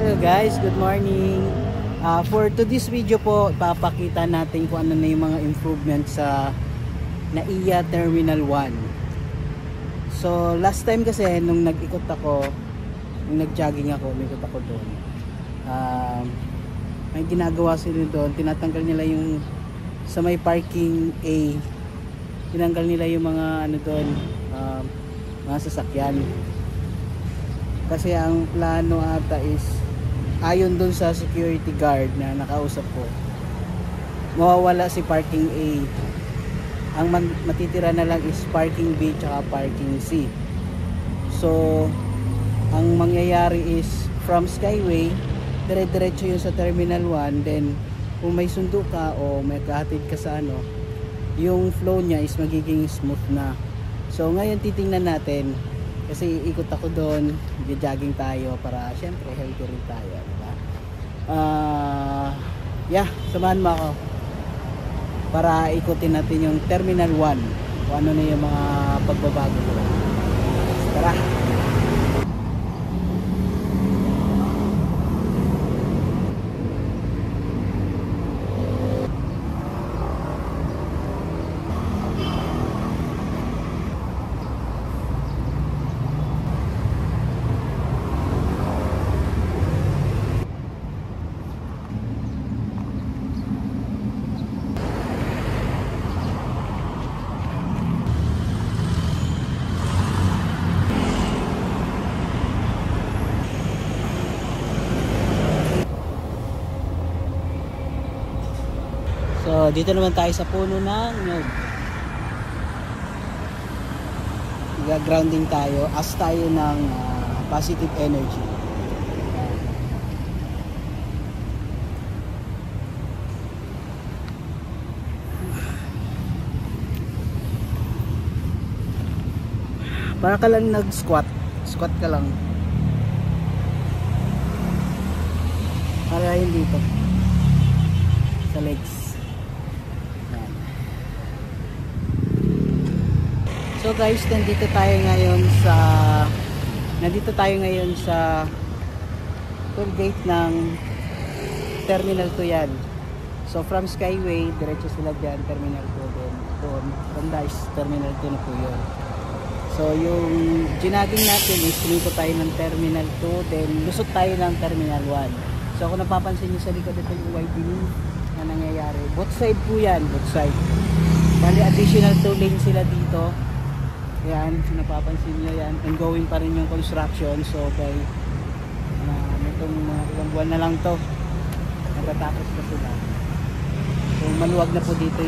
Hello guys, good morning. For today's video po, ipapakita natin kung ano na yung mga improvement sa NAIA Terminal 1. So last time kasi nung nag-ikot ako, nung nag-jogging ako, umikot ako doon. May ginagawa sila doon, tinatanggal nila yung sa may parking A. Tinanggal nila yung mga ano doon, mga sasakyan. Kasi ang plano ata is ayon dun sa security guard na nakausap ko, mawawala si parking A. Ang matitira na lang is parking B tsaka parking C. So ang mangyayari is from Skyway dire-diretso yun sa Terminal 1. Then kung may sundo ka o may kahatid ka sa ano, yung flow niya is magiging smooth na. So ngayon titingnan natin, kasi ikot ako doon, jogging tayo para syempre healthy rin tayo, diba? Yeah, samahan mo ako para ikutin natin yung Terminal 1 kung ano na yung mga pagbabago doon. Tara! So dito naman tayo sa puno ng nyug. Grounding tayo as tayo ng positive energy. Para ka lang nag-squat. Squat ka lang. Para hindi ito sa legs. So guys, nandito tayo ngayon sa toll gate ng Terminal 2 yan. So from Skyway, diretso sila dyan, Terminal 2 doon. From Dice, Terminal 2 na po yun. So yung ginaging natin is lumipot tayo ng Terminal 2, then lusot tayo ng Terminal 1. So kung napapansin nyo sa likod, ito yung widening na nangyayari. Both side po yan, both side. Bali additional 2 lanes sila dito. Yan, napapansin nyo yan. Ongoing pa rin yung construction. So by itong ilang buwan na lang to, natatapos na sila. So maluwag na po dito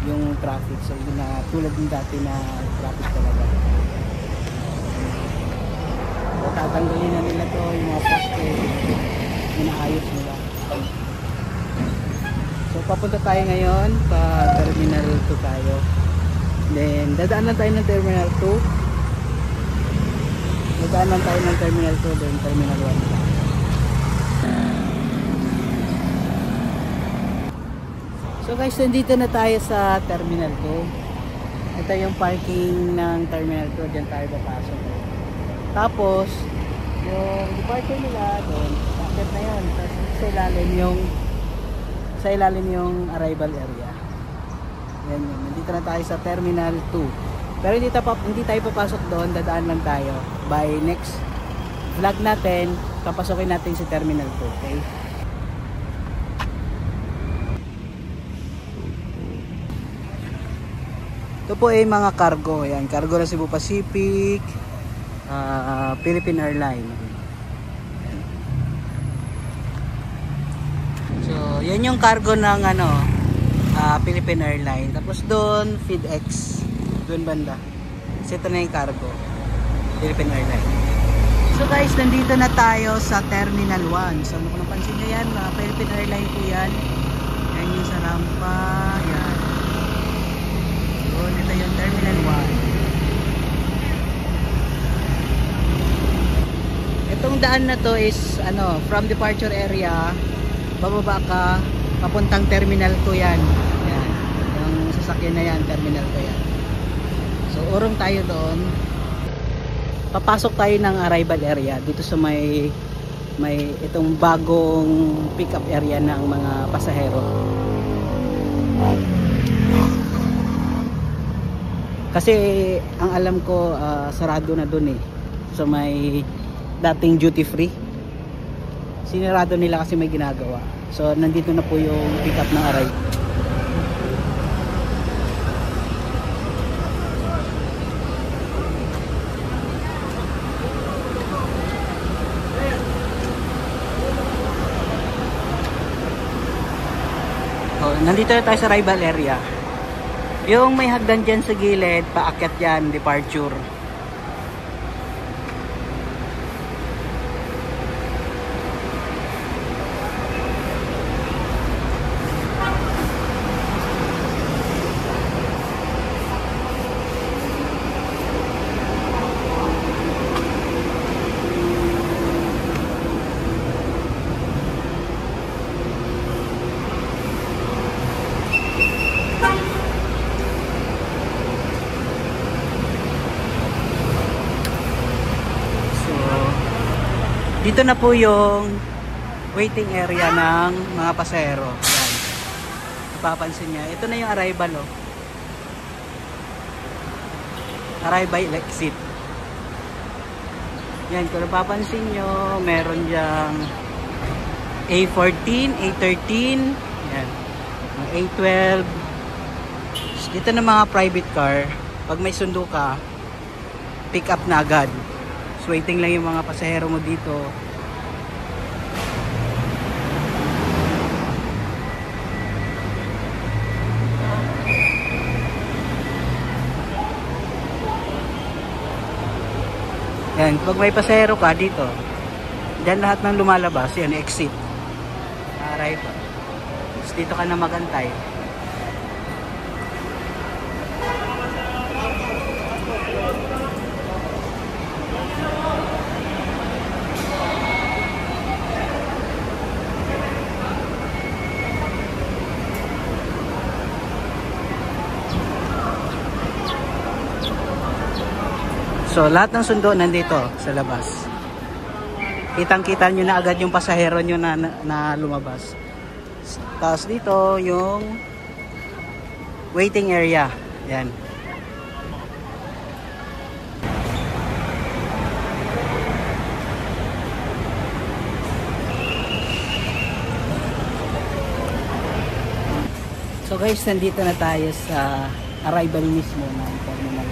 yung traffic. So hindi na tulad ng dati na traffic talaga. So tatanggalin na nila to, yung mga poste, inaayos nila. So papunta tayo ngayon pa Terminal 2 tayo. Then dadaan lang tayo ng Terminal 2. Dadaan lang tayo ng Terminal 2, then Terminal 1. So guys, nandito na tayo sa Terminal 2. Ito yung parking ng Terminal 2, diyan tayo papasok. Tapos yung departure nila doon, bakit na yun. Tapos sa ilalim yung arrival area. Yan yun. Nandito na tayo sa Terminal 2. Pero hindi tayo papasok doon, dadaan lang tayo. By next vlog natin, papasokin natin si Terminal 2, okay? Ito po ay mga cargo. Yan, cargo ng Cebu Pacific, Philippine Airlines. So, yan yung cargo ng Philippine Airlines. Tapos doon, FedEx. Doon banda. Kasi ito na yung cargo. Philippine Airlines. So guys, nandito na tayo sa Terminal 1. So kung napansin nyo yan, Philippine Airlines po yan. Yan yung sa rampa. Yan. So, ito yung Terminal 1. Itong daan na to is, from departure area, bababa ka, papuntang Terminal 2 yan. Yan. Yung sasakyan na yan, Terminal 2 yan. So, urong tayo doon. Papasok tayo ng arrival area dito sa may may itong bagong pick up area ng mga pasahero. Kasi ang alam ko sarado na dun eh. So may dating duty free. Sinarado nila kasi may ginagawa. So nandito na po yung pick up ng Aray. Nandito na tayo sa arrival area. Yung may hagdan dyan sa gilid, paakyat yan, departure. Dito na po yung waiting area ng mga pasahero. Yan. Napapansin niya. Ito na yung arrival, oh. Arrival exit. Yan, kung napapansin nyo, meron diyang A14, A13, yan. A12. Dito na mga private car. Pag may sundo ka, pick up na agad. So, waiting lang yung mga pasahero mo dito. Yan, pag may pasahero ka dito, dyan lahat ng lumalabas, yan, exit. Arrive. Tapos dito ka na magantay. So, lahat ng sundo nandito sa labas. Kitang-kita nyo na agad yung pasahero nyo na lumabas. Tapos dito, yung waiting area. Yan. So guys, nandito na tayo sa arrival mismo ng terminal.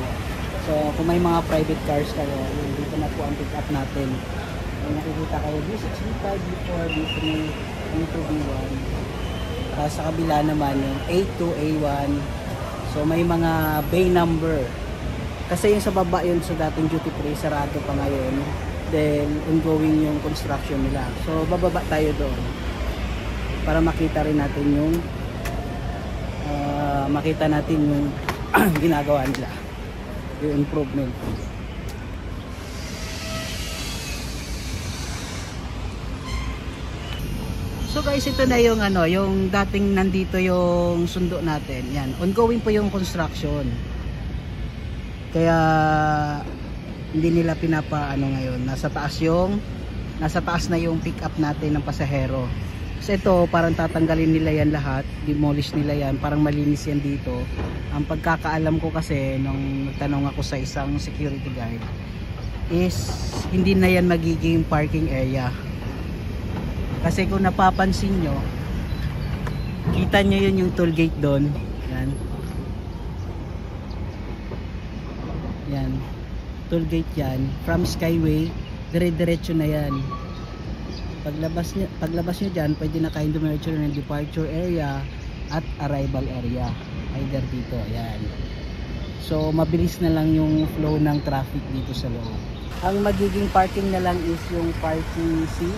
So kung may mga private cars kayo, dito na po ang pick up natin. May nakikita kayo B6, B5, B4, B3, B2, B1. Tapos sa kabila naman yung A2, A1. So may mga bay number. Kasi yung sa baba yun sa dating duty free, sarado pa ngayon. Then ongoing yung construction nila. So bababa tayo doon para makita rin natin yung ginagawa nila, yung improvement. So guys, ito na yung yung dating nandito yung sundo natin. Yan, ongoing po yung construction. Kaya hindi nila ngayon. Nasa taas na yung pick up natin ng pasahero. So ito, parang tatanggalin nila yan lahat, demolish nila yan, parang malinis yan dito. Ang pagkakaalam ko kasi, nung nagtanong ako sa isang security guard, is hindi na yan magiging parking area. Kasi kung napapansin nyo, kita nyo yun yung toll gate doon. Yan. Yan. Toll gate yan. From Skyway, dire-diretso na yan. Paglabas nyo dyan, pwede na kayong dumiretso ng departure area at arrival area. Either dito, ayan. So, mabilis na lang yung flow ng traffic dito sa loob. Ang magiging parking na lang is yung parking C.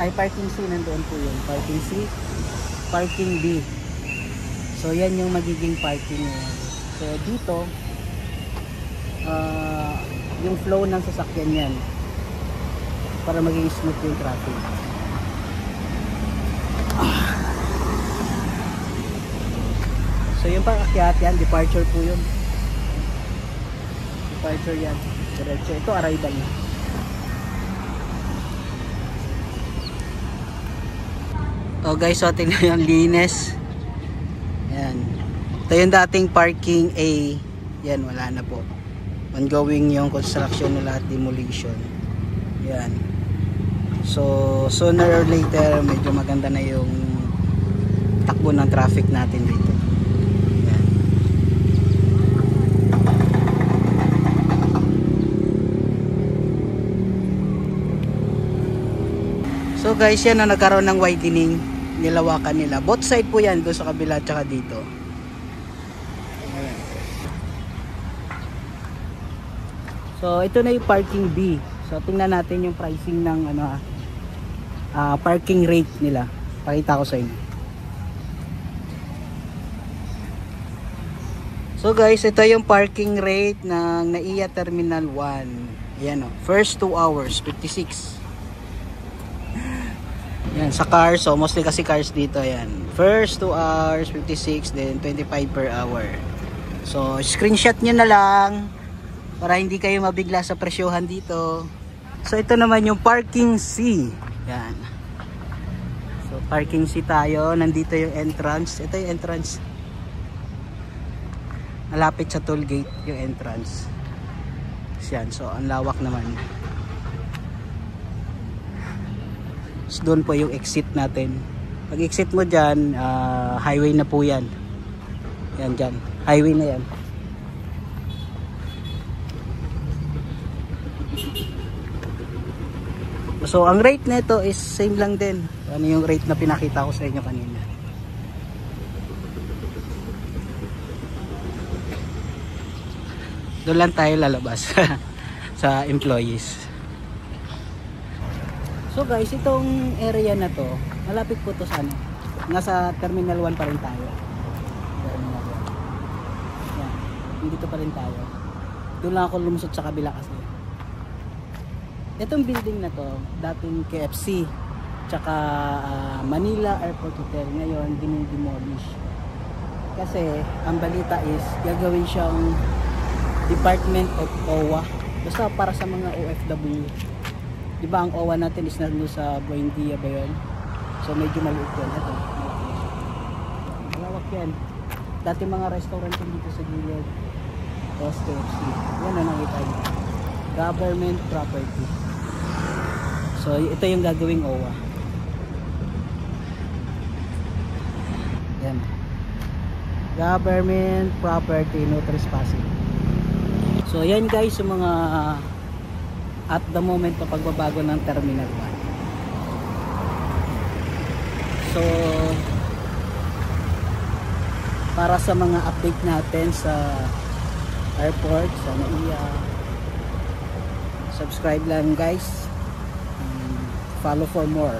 Ay, parking C, nandoon po yun. Parking C, parking B. So, yan yung magiging parking nyo. So, dito, yung flow ng sasakyan yan. Para maging smooth yung traffic. So yung pang-akyat yan, departure po yun. Departure yan. Diretso. Ito arrival na. Oh guys, so tingnan yung linis. Yan. Ito yung dating parking A. Yan, wala na po. Ongoing yung construction nila at demolition. Yan. So sooner or later medyo maganda na yung takbo ng traffic natin dito. Yan. So guys, yan na nagkaroon ng widening, nilawakan nila. Both side po yan, doon sa kabila at saka dito. Ayan. So ito na yung parking B. So tingnan natin yung pricing ng parking rate nila. Pakita ko sa inyo. So guys, ito yung parking rate ng NAIA Terminal 1. Ayan o, first 2 hours 56. Yan, sa cars, so mostly kasi cars dito, yan. First 2 hours, 56, then 25 per hour. So, screenshot nyo na lang para hindi kayo mabigla sa presyohan dito. So, ito naman yung parking C. Yan. So, parking C tayo. Nandito yung entrance. Ito yung entrance. Malapit sa toll gate yung entrance. Yan. So, ang lawak naman. Doon po yung exit natin. Pag exit mo dyan, highway na po yan. Yan dyan, highway na yan. So ang rate nito is same lang din. Ano yung rate na pinakita ko sa inyo kanina. Doon lang tayo lalabas sa employees. So guys, itong area na to, malapit po to sa ano. Nasa Terminal 1 pa rin tayo. Terminal 1. Yan, dito pa rin tayo. Doon lang ako lumusot sa kabila kasi. Itong building na to, dating KFC, tsaka Manila Airport Hotel, ngayon dinidemolish. Kasi ang balita is gagawin siyang Department of OWA. Basta para sa mga OFW. Diba ang OWA natin is nandun sa Buendia ba yun? So medyo maliit yan. Ito, malawak yan. Dati mga restaurant yung dito sa gilid. Tapos KFC. Yan na nakita nyo. Government property. So ito yung gagawing OWA. Yan. Government property, no trespassing. So yan guys yung mga at the moment pa pagbabago ng Terminal 1. So para sa mga update natin sa airport, sa NAIA, subscribe lang guys, follow for more.